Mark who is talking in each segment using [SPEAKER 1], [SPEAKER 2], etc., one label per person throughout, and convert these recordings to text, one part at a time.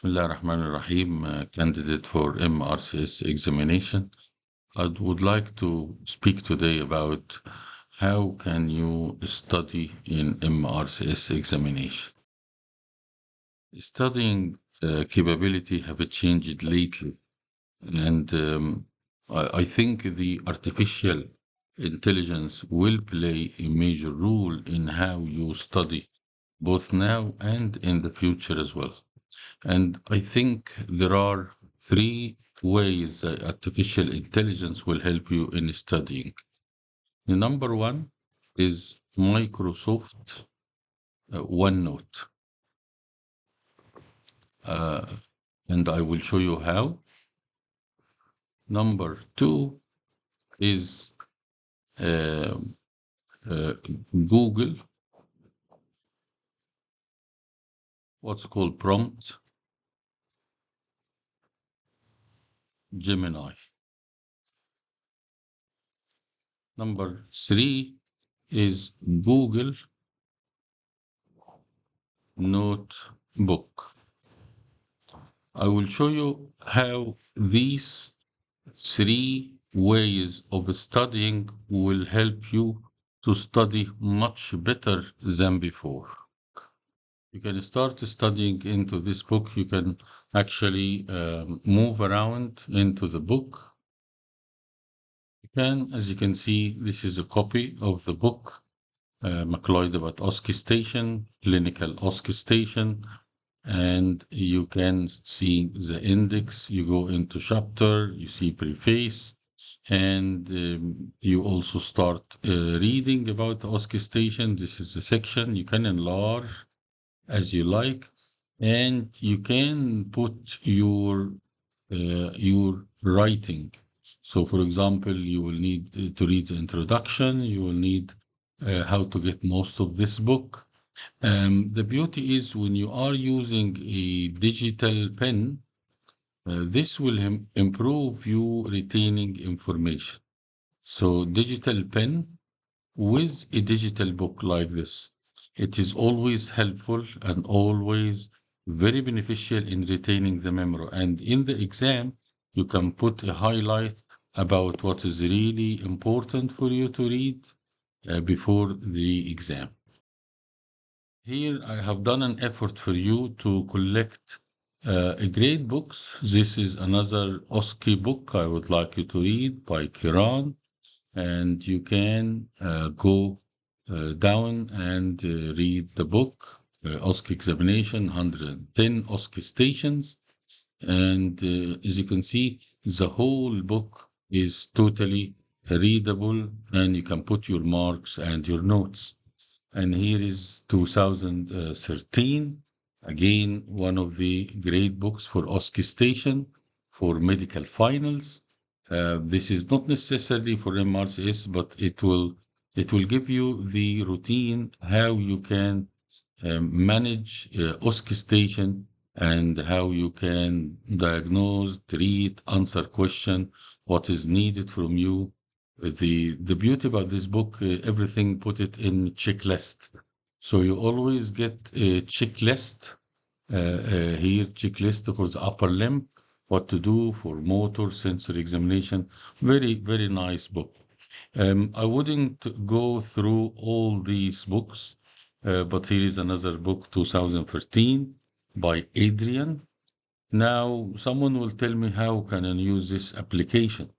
[SPEAKER 1] Bismillah ar-Rahman ar-Rahim, candidate for MRCS examination. I would like to speak today about how can you study in MRCS examination. Studying capability have changed lately, and I think the artificial intelligence will play a major role in how you study, both now and in the future as well. And I think there are three ways that artificial intelligence will help you in studying. The number one is Microsoft OneNote. And I will show you how. Number two is uh, Google, what's called prompt Gemini. Number three is Google Notebook. I will show you how these three ways of studying will help you to study much better than before. You can start studying into this book. You can actually move around into the book. As you can see, this is a copy of the book, Macleod about OSCE station, clinical OSCE station, and you can see the index. You go into chapter, you see preface, and you also start reading about the OSCE station. This is a section you can enlarge as you like, and you can put your writing. So, for example, you will need to read the introduction. You will need how to get most of this book. The beauty is when you are using a digital pen, this will improve you retaining information. So digital pen with a digital book like this, it is always helpful and always very beneficial in retaining the memory. And in the exam, you can put a highlight about what is really important for you to read before the exam. Here I have done an effort for you to collect great books. This is another OSCE book I would like you to read by Kiran, and you can go down and read the book, OSCE examination, 110 OSCE stations. And as you can see, the whole book is totally readable, and you can put your marks and your notes. And here is 2013, again, one of the great books for OSCE station for medical finals. This is not necessarily for MRCS, but it will give you the routine, how you can manage OSCE station and how you can diagnose, treat, answer question, what is needed from you. The beauty about this book, everything put it in checklist. So you always get a checklist here, checklist for the upper limb, what to do for motor sensory examination. Very, very nice book. I wouldn't go through all these books, but here is another book, 2013 by Adrian. Now, someone will tell me, how can I use this application?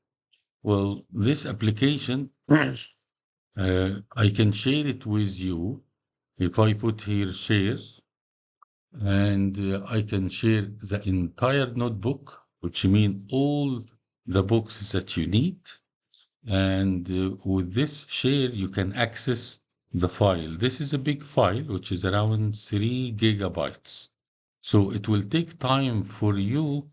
[SPEAKER 1] Well, this application, I can share it with you. If I put here shares, and I can share the entire notebook, which means all the books that you need. And with this share, you can access the file. This is a big file, which is around 3 gigabytes. So it will take time for you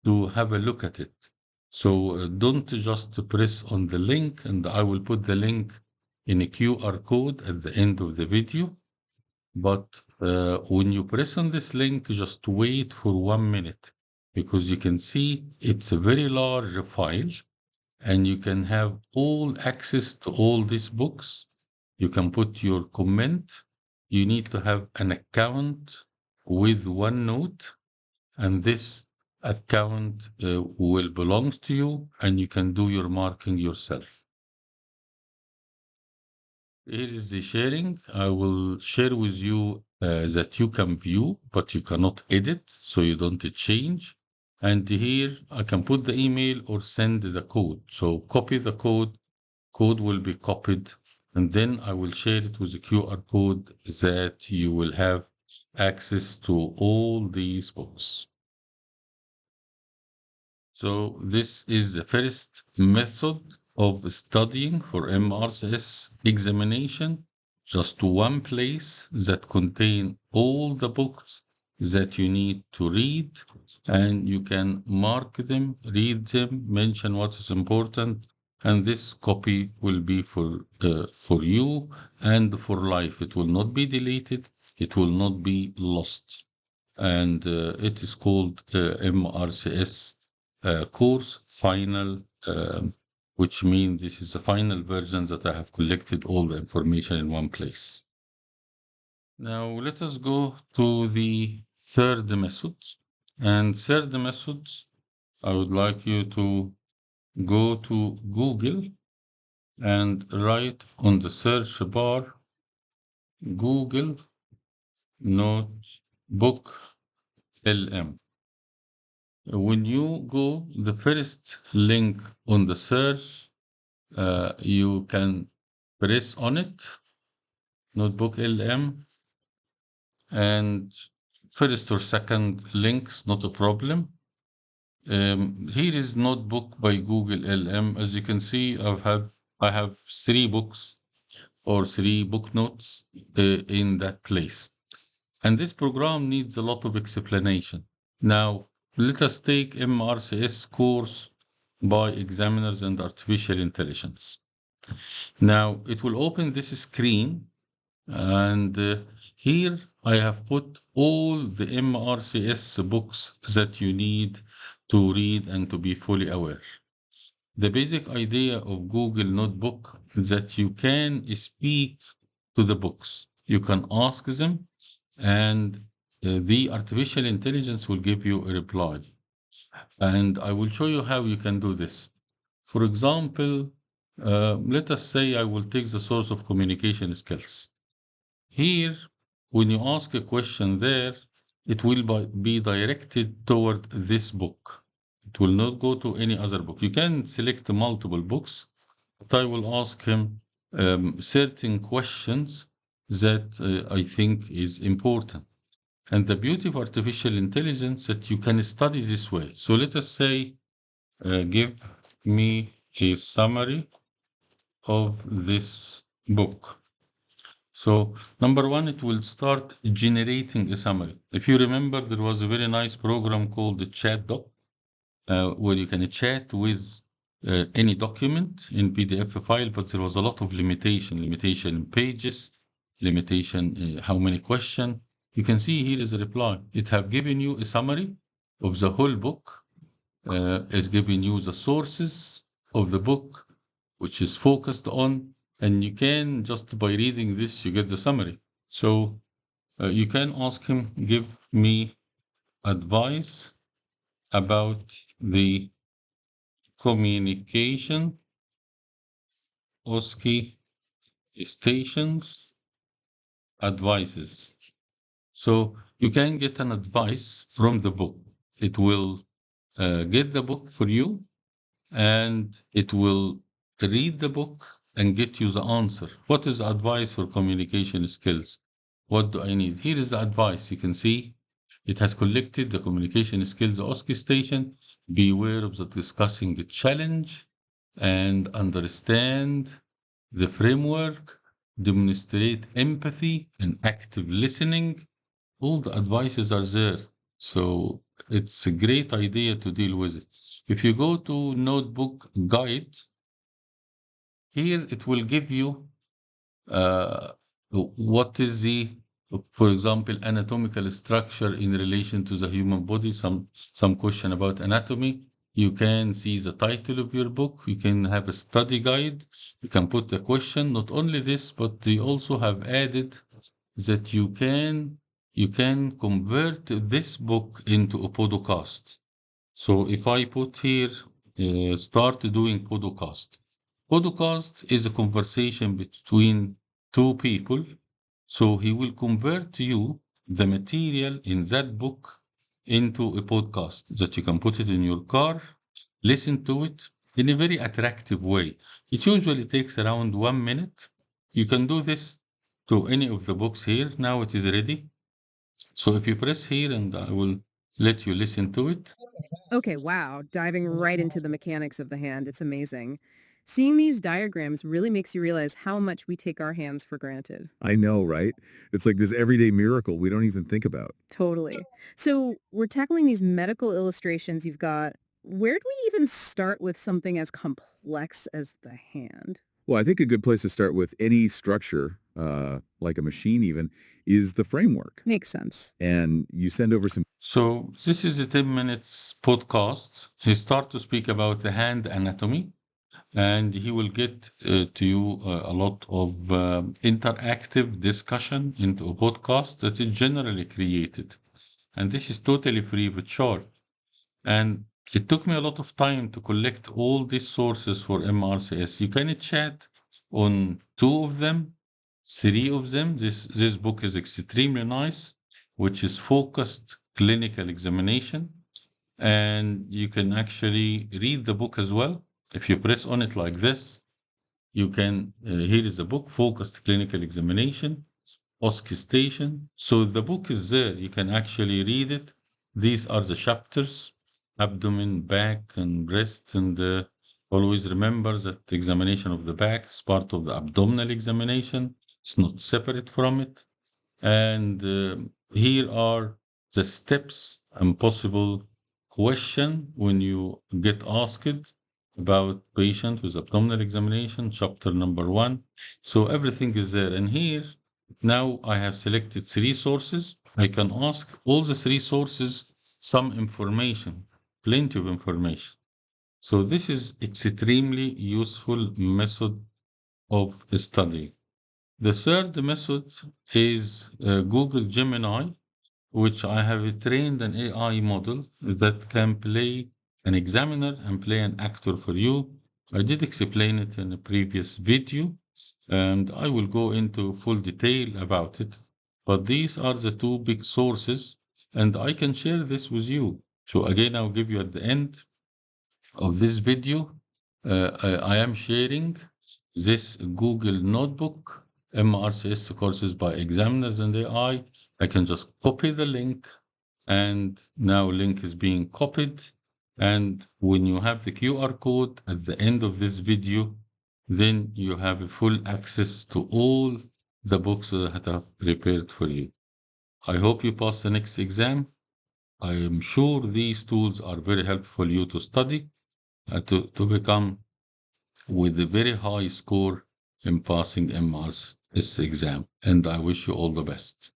[SPEAKER 1] to have a look at it. So don't just press on the link, and I will put the link in a QR code at the end of the video. But when you press on this link, just wait for 1 minute, because you can see it's a very large file, and you can have all access to all these books. You can put your comment. You need to have an account with OneNote, and this account will belong to you, and you can do your marking yourself. Here is the sharing. I will share with you that you can view, but you cannot edit, so you don't change. And here I can put the email or send the code. So copy the code will be copied, and then I will share it with a QR code that you will have access to all these books. So this is the first method of studying for MRCS examination, just one place that contain all the books that you need to read, and you can mark them, read them, mention what is important, and this copy will be for you and for life. It will not be deleted. It will not be lost. And it is called MRCS course final, which means this is the final version that I have collected all the information in one place. Now let us go to the third method. And third method, I would like you to go to Google and write on the search bar Google Notebook LM. When you go the first link on the search, you can press on it, Notebook LM, and first or second links, not a problem. Here is Notebook by Google LM. As you can see, I have 3 books or 3 book notes in that place. And this program needs a lot of explanation. Now, let us take MRCS course by examiners and artificial intelligence. Now, it will open this screen, and here I have put all the MRCS books that you need to read and to be fully aware. The basic idea of Google Notebook is that you can speak to the books. You can ask them, and the artificial intelligence will give you a reply. And I will show you how you can do this. For example, let us say I will take the source of communication skills. Here, when you ask a question there, it will be directed toward this book. It will not go to any other book. You can select multiple books, but I will ask him certain questions that I think is important. And the beauty of artificial intelligence that you can study this way. So let us say, give me a summary of this book. So number one, it will start generating a summary. If you remember, there was a very nice program called the ChatDoc, where you can chat with any document in PDF file, but there was a lot of limitation in pages, limitation how many questions. You can see here is a reply. It have given you a summary of the whole book. It's giving you the sources of the book, which is focused on, and you can just by reading this, you get the summary. So you can ask him, give me advice about the communication OSCE stations advices. So you can get an advice from the book. It will get the book for you, and it will read the book and get you the answer. What is advice for communication skills? What do I need? Here is the advice. You can see it has collected the communication skills OSCE station. Beware of the discussing challenge and understand the framework, demonstrate empathy and active listening. All the advices are there. So it's a great idea to deal with it. If you go to Notebook Guide, here it will give you what is the, for example, anatomical structure in relation to the human body, some question about anatomy. You can see the title of your book. You can have a study guide. You can put the question. Not only this, but they also have added that you can you can convert this book into a podcast. So if I put here, start doing podcast. Podcast is a conversation between two people. So he will convert to you the material in that book into a podcast that you can put it in your car, listen to it in a very attractive way. It usually takes around 1 minute. You can do this to any of the books here. Now it is ready. So if you press here and I will let you listen to it.
[SPEAKER 2] Okay, wow. Diving right into the mechanics of the hand. It's amazing. Seeing these diagrams really makes you realize how much we take our hands for granted.
[SPEAKER 3] I know, right? It's like this everyday miracle we don't even think about.
[SPEAKER 2] Totally. So we're tackling these medical illustrations you've got. Where do we even start with something as complex as the hand?
[SPEAKER 3] Well, I think a good place to start with any structure, like a machine even, is the framework.
[SPEAKER 2] Makes sense.
[SPEAKER 3] And you send over some.
[SPEAKER 1] So this is a 10 minutes podcast. He start to speak about the hand anatomy, and he will get to you a lot of interactive discussion into a podcast that is generally created. And this is totally free of charge. And it took me a lot of time to collect all these sources for MRCS. You can chat on two of them, three of them. This book is extremely nice, which is focused clinical examination. And you can actually read the book as well. If you press on it like this, you can, here is the book, Focused Clinical Examination, OSCE Station. So the book is there. You can actually read it. These are the chapters, abdomen, back, and breast. And always remember that the examination of the back is part of the abdominal examination. It's not separate from it. And here are the steps and possible question when you get asked about patient with abdominal examination, chapter number 1. So everything is there. And here, now I have selected 3 sources. I can ask all the 3 sources some information, plenty of information. So this is extremely useful method of study. The third method is Google Gemini, which I have trained an AI model that can play an examiner and play an actor for you. I did explain it in a previous video, and I will go into full detail about it. But these are the 2 big sources, and I can share this with you. So again, I'll give you at the end of this video, I am sharing this Google Notebook, MRCS courses by examiners and AI. I can just copy the link, and now link is being copied. And when you have the QR code at the end of this video, then you have a full access to all the books that I've prepared for you. I hope you pass the next exam. I am sure these tools are very helpful for you to study, to become with a very high score in passing MRCS exam. And I wish you all the best.